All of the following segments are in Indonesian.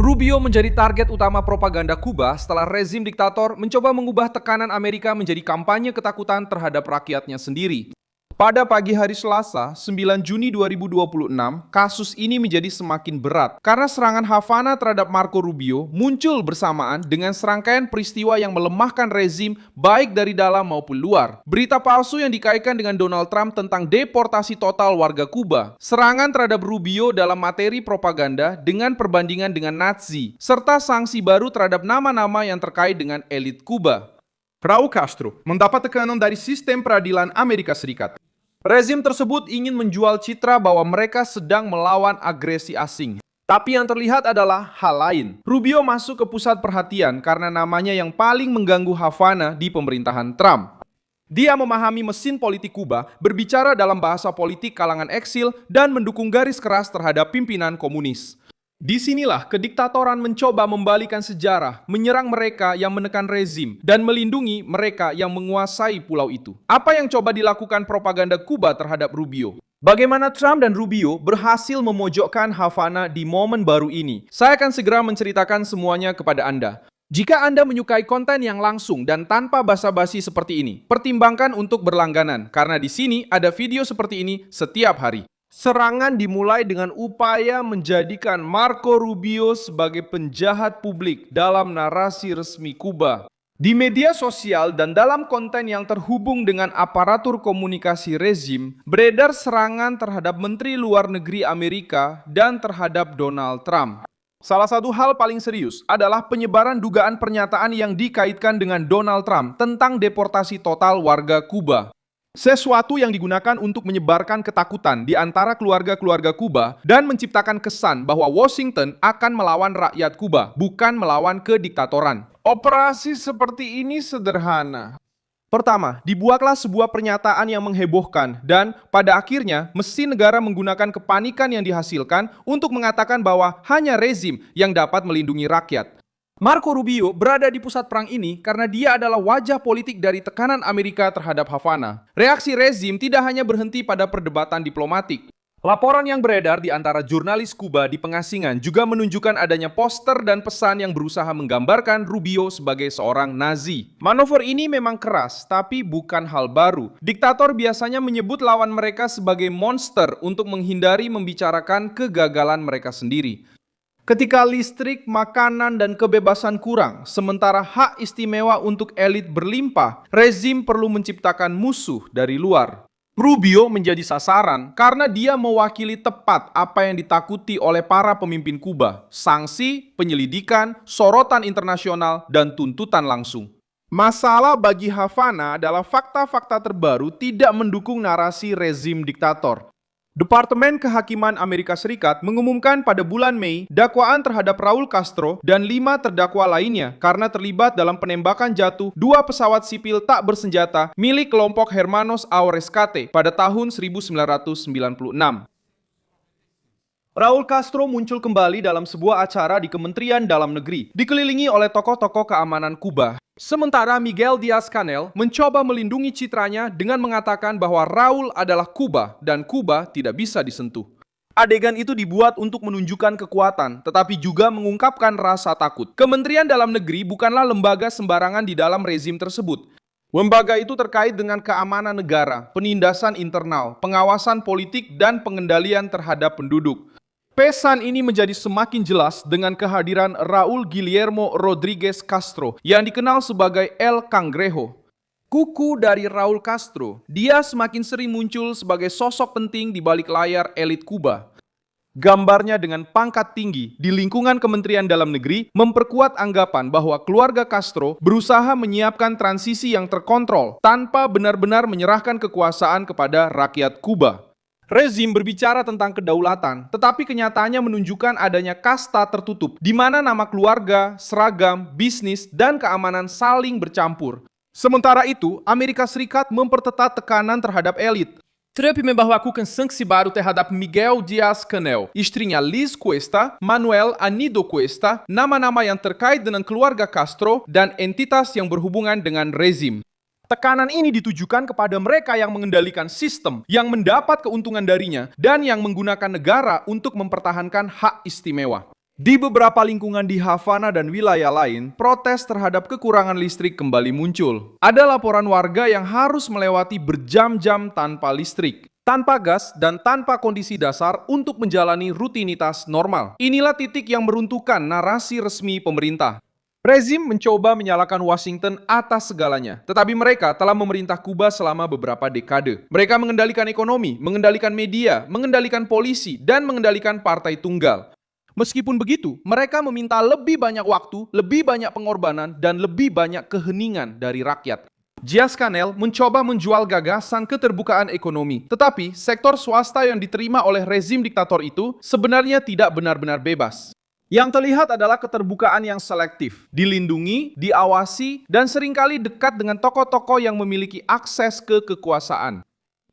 Rubio menjadi target utama propaganda Kuba setelah rezim diktator mencoba mengubah tekanan Amerika menjadi kampanye ketakutan terhadap rakyatnya sendiri. Pada pagi hari Selasa, 9 Juni 2026, kasus ini menjadi semakin berat karena serangan Havana terhadap Marco Rubio muncul bersamaan dengan serangkaian peristiwa yang melemahkan rezim baik dari dalam maupun luar. Berita palsu yang dikaitkan dengan Donald Trump tentang deportasi total warga Kuba, serangan terhadap Rubio dalam materi propaganda dengan perbandingan dengan Nazi, serta sanksi baru terhadap nama-nama yang terkait dengan elit Kuba. Raul Castro mendapat tekanan dari sistem peradilan Amerika Serikat. Rezim tersebut ingin menjual citra bahwa mereka sedang melawan agresi asing. Tapi yang terlihat adalah hal lain. Rubio masuk ke pusat perhatian karena namanya yang paling mengganggu Havana di pemerintahan Trump. Dia memahami mesin politik Kuba, berbicara dalam bahasa politik kalangan eksil, dan mendukung garis keras terhadap pimpinan komunis. Disinilah kediktatoran mencoba membalikan sejarah, menyerang mereka yang menekan rezim, dan melindungi mereka yang menguasai pulau itu. Apa yang coba dilakukan propaganda Kuba terhadap Rubio? Bagaimana Trump dan Rubio berhasil memojokkan Havana di momen baru ini? Saya akan segera menceritakan semuanya kepada Anda. Jika Anda menyukai konten yang langsung dan tanpa basa-basi seperti ini, pertimbangkan untuk berlangganan, karena di sini ada video seperti ini setiap hari. Serangan dimulai dengan upaya menjadikan Marco Rubio sebagai penjahat publik dalam narasi resmi Kuba. Di media sosial dan dalam konten yang terhubung dengan aparatur komunikasi rezim, beredar serangan terhadap Menteri Luar Negeri Amerika dan terhadap Donald Trump. Salah satu hal paling serius adalah penyebaran dugaan pernyataan yang dikaitkan dengan Donald Trump tentang deportasi total warga Kuba. Sesuatu yang digunakan untuk menyebarkan ketakutan di antara keluarga-keluarga Kuba dan menciptakan kesan bahwa Washington akan melawan rakyat Kuba, bukan melawan kediktatoran. Operasi seperti ini sederhana. Pertama, dibuatlah sebuah pernyataan yang menghebohkan dan pada akhirnya mesin negara menggunakan kepanikan yang dihasilkan untuk mengatakan bahwa hanya rezim yang dapat melindungi rakyat. Marco Rubio berada di pusat perang ini karena dia adalah wajah politik dari tekanan Amerika terhadap Havana. Reaksi rezim tidak hanya berhenti pada perdebatan diplomatik. Laporan yang beredar di antara jurnalis Kuba di pengasingan juga menunjukkan adanya poster dan pesan yang berusaha menggambarkan Rubio sebagai seorang Nazi. Manuver ini memang keras, tapi bukan hal baru. Diktator biasanya menyebut lawan mereka sebagai monster untuk menghindari membicarakan kegagalan mereka sendiri. Ketika listrik, makanan, dan kebebasan kurang, sementara hak istimewa untuk elit berlimpah, rezim perlu menciptakan musuh dari luar. Rubio menjadi sasaran karena dia mewakili tepat apa yang ditakuti oleh para pemimpin Kuba: sanksi, penyelidikan, sorotan internasional, dan tuntutan langsung. Masalah bagi Havana adalah fakta-fakta terbaru tidak mendukung narasi rezim diktator. Departemen Kehakiman Amerika Serikat mengumumkan pada bulan Mei dakwaan terhadap Raul Castro dan 5 terdakwa lainnya karena terlibat dalam penembakan jatuh 2 pesawat sipil tak bersenjata milik kelompok Hermanos ao Rescate pada tahun 1996. Raul Castro muncul kembali dalam sebuah acara di Kementerian Dalam Negeri, dikelilingi oleh tokoh-tokoh keamanan Kuba. Sementara Miguel Díaz-Canel mencoba melindungi citranya dengan mengatakan bahwa Raul adalah Kuba dan Kuba tidak bisa disentuh. Adegan itu dibuat untuk menunjukkan kekuatan, tetapi juga mengungkapkan rasa takut. Kementerian Dalam Negeri bukanlah lembaga sembarangan di dalam rezim tersebut. Lembaga itu terkait dengan keamanan negara, penindasan internal, pengawasan politik, dan pengendalian terhadap penduduk. Pesan ini menjadi semakin jelas dengan kehadiran Raul Guillermo Rodriguez Castro yang dikenal sebagai El Cangrejo. Kuku dari Raul Castro, dia semakin sering muncul sebagai sosok penting di balik layar elit Kuba. Gambarnya dengan pangkat tinggi di lingkungan Kementerian Dalam Negeri memperkuat anggapan bahwa keluarga Castro berusaha menyiapkan transisi yang terkontrol tanpa benar-benar menyerahkan kekuasaan kepada rakyat Kuba. Rezim berbicara tentang kedaulatan, tetapi kenyataannya menunjukkan adanya kasta tertutup, di mana nama keluarga, seragam, bisnis, dan keamanan saling bercampur. Sementara itu, Amerika Serikat memperketat tekanan terhadap elit. Trump memberlakukan sanksi baru terhadap Miguel Díaz-Canel, istrinya Liz Cuesta, Manuel Anido Cuesta, nama-nama yang terkait dengan keluarga Castro, dan entitas yang berhubungan dengan rezim. Tekanan ini ditujukan kepada mereka yang mengendalikan sistem, yang mendapat keuntungan darinya, dan yang menggunakan negara untuk mempertahankan hak istimewa. Di beberapa lingkungan di Havana dan wilayah lain, protes terhadap kekurangan listrik kembali muncul. Ada laporan warga yang harus melewati berjam-jam tanpa listrik, tanpa gas, dan tanpa kondisi dasar untuk menjalani rutinitas normal. Inilah titik yang meruntuhkan narasi resmi pemerintah. Rezim mencoba menyalahkan Washington atas segalanya, tetapi mereka telah memerintah Kuba selama beberapa dekade. Mereka mengendalikan ekonomi, mengendalikan media, mengendalikan polisi, dan mengendalikan partai tunggal. Meskipun begitu, mereka meminta lebih banyak waktu, lebih banyak pengorbanan, dan lebih banyak keheningan dari rakyat. Diaz-Canel mencoba menjual gagasan keterbukaan ekonomi, tetapi sektor swasta yang diterima oleh rezim diktator itu sebenarnya tidak benar-benar bebas. Yang terlihat adalah keterbukaan yang selektif, dilindungi, diawasi, dan seringkali dekat dengan tokoh-tokoh yang memiliki akses ke kekuasaan.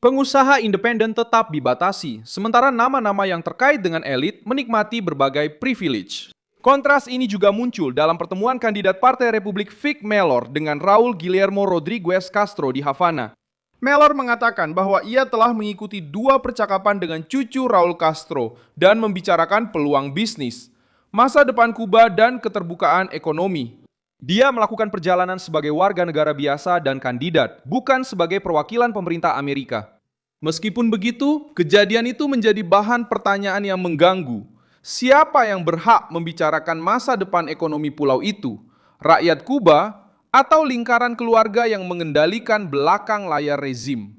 Pengusaha independen tetap dibatasi, sementara nama-nama yang terkait dengan elit menikmati berbagai privilege. Kontras ini juga muncul dalam pertemuan kandidat Partai Republik Vic Mellor dengan Raul Guillermo Rodriguez Castro di Havana. Mellor mengatakan bahwa ia telah mengikuti 2 percakapan dengan cucu Raul Castro dan membicarakan peluang bisnis, masa depan Kuba, dan keterbukaan ekonomi. Dia melakukan perjalanan sebagai warga negara biasa dan kandidat, bukan sebagai perwakilan pemerintah Amerika. Meskipun begitu, kejadian itu menjadi bahan pertanyaan yang mengganggu. Siapa yang berhak membicarakan masa depan ekonomi pulau itu? Rakyat Kuba atau lingkaran keluarga yang mengendalikan belakang layar rezim?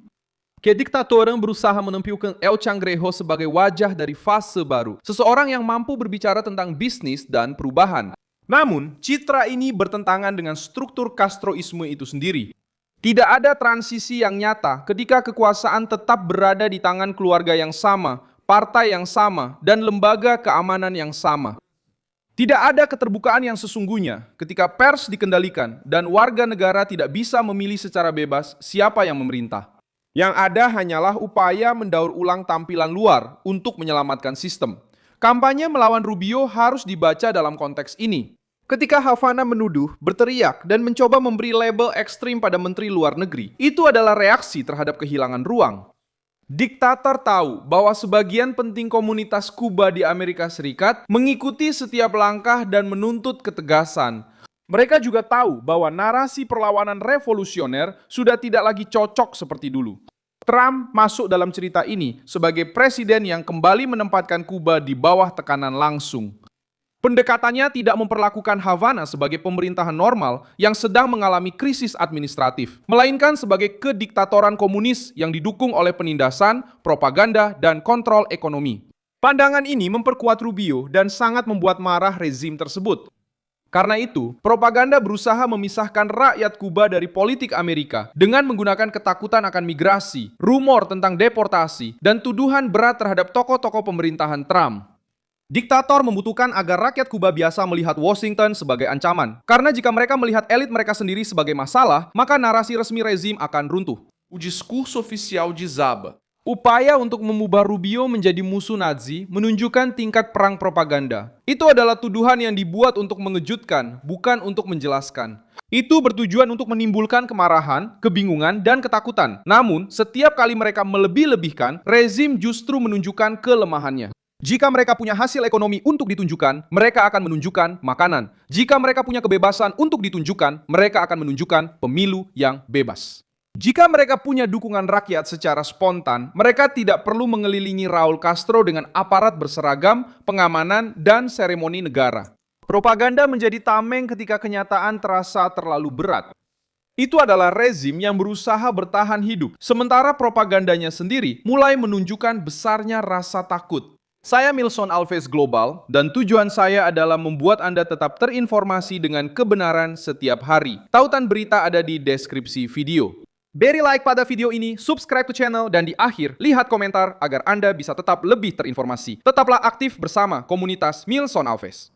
Kediktatoran berusaha menampilkan El Cangrejo sebagai wajah dari fase baru, seseorang yang mampu berbicara tentang bisnis dan perubahan. Namun, citra ini bertentangan dengan struktur Castroisme itu sendiri. Tidak ada transisi yang nyata ketika kekuasaan tetap berada di tangan keluarga yang sama, partai yang sama, dan lembaga keamanan yang sama. Tidak ada keterbukaan yang sesungguhnya ketika pers dikendalikan dan warga negara tidak bisa memilih secara bebas siapa yang memerintah. Yang ada hanyalah upaya mendaur ulang tampilan luar untuk menyelamatkan sistem. Kampanye melawan Rubio harus dibaca dalam konteks ini. Ketika Havana menuduh, berteriak, dan mencoba memberi label ekstrim pada Menteri Luar Negeri, itu adalah reaksi terhadap kehilangan ruang. Diktator tahu bahwa sebagian penting komunitas Kuba di Amerika Serikat mengikuti setiap langkah dan menuntut ketegasan. Mereka juga tahu bahwa narasi perlawanan revolusioner sudah tidak lagi cocok seperti dulu. Trump masuk dalam cerita ini sebagai presiden yang kembali menempatkan Kuba di bawah tekanan langsung. Pendekatannya tidak memperlakukan Havana sebagai pemerintahan normal yang sedang mengalami krisis administratif, melainkan sebagai kediktatoran komunis yang didukung oleh penindasan, propaganda, dan kontrol ekonomi. Pandangan ini memperkuat Rubio dan sangat membuat marah rezim tersebut. Karena itu, propaganda berusaha memisahkan rakyat Kuba dari politik Amerika dengan menggunakan ketakutan akan migrasi, rumor tentang deportasi, dan tuduhan berat terhadap tokoh-tokoh pemerintahan Trump. Diktator membutuhkan agar rakyat Kuba biasa melihat Washington sebagai ancaman. Karena jika mereka melihat elit mereka sendiri sebagai masalah, maka narasi resmi rezim akan runtuh. O discurso oficial desaba. Upaya untuk mengubah Rubio menjadi musuh Nazi menunjukkan tingkat perang propaganda. Itu adalah tuduhan yang dibuat untuk mengejutkan, bukan untuk menjelaskan. Itu bertujuan untuk menimbulkan kemarahan, kebingungan, dan ketakutan. Namun, setiap kali mereka melebih-lebihkan, rezim justru menunjukkan kelemahannya. Jika mereka punya hasil ekonomi untuk ditunjukkan, mereka akan menunjukkan makanan. Jika mereka punya kebebasan untuk ditunjukkan, mereka akan menunjukkan pemilu yang bebas. Jika mereka punya dukungan rakyat secara spontan, mereka tidak perlu mengelilingi Raul Castro dengan aparat berseragam, pengamanan, dan seremoni negara. Propaganda menjadi tameng ketika kenyataan terasa terlalu berat. Itu adalah rezim yang berusaha bertahan hidup, sementara propagandanya sendiri mulai menunjukkan besarnya rasa takut. Saya Milson Alves Global, dan tujuan saya adalah membuat Anda tetap terinformasi dengan kebenaran setiap hari. Tautan berita ada di deskripsi video. Beri like pada video ini, subscribe ke channel, dan di akhir, lihat komentar agar Anda bisa tetap lebih terinformasi. Tetaplah aktif bersama komunitas Milson Alves.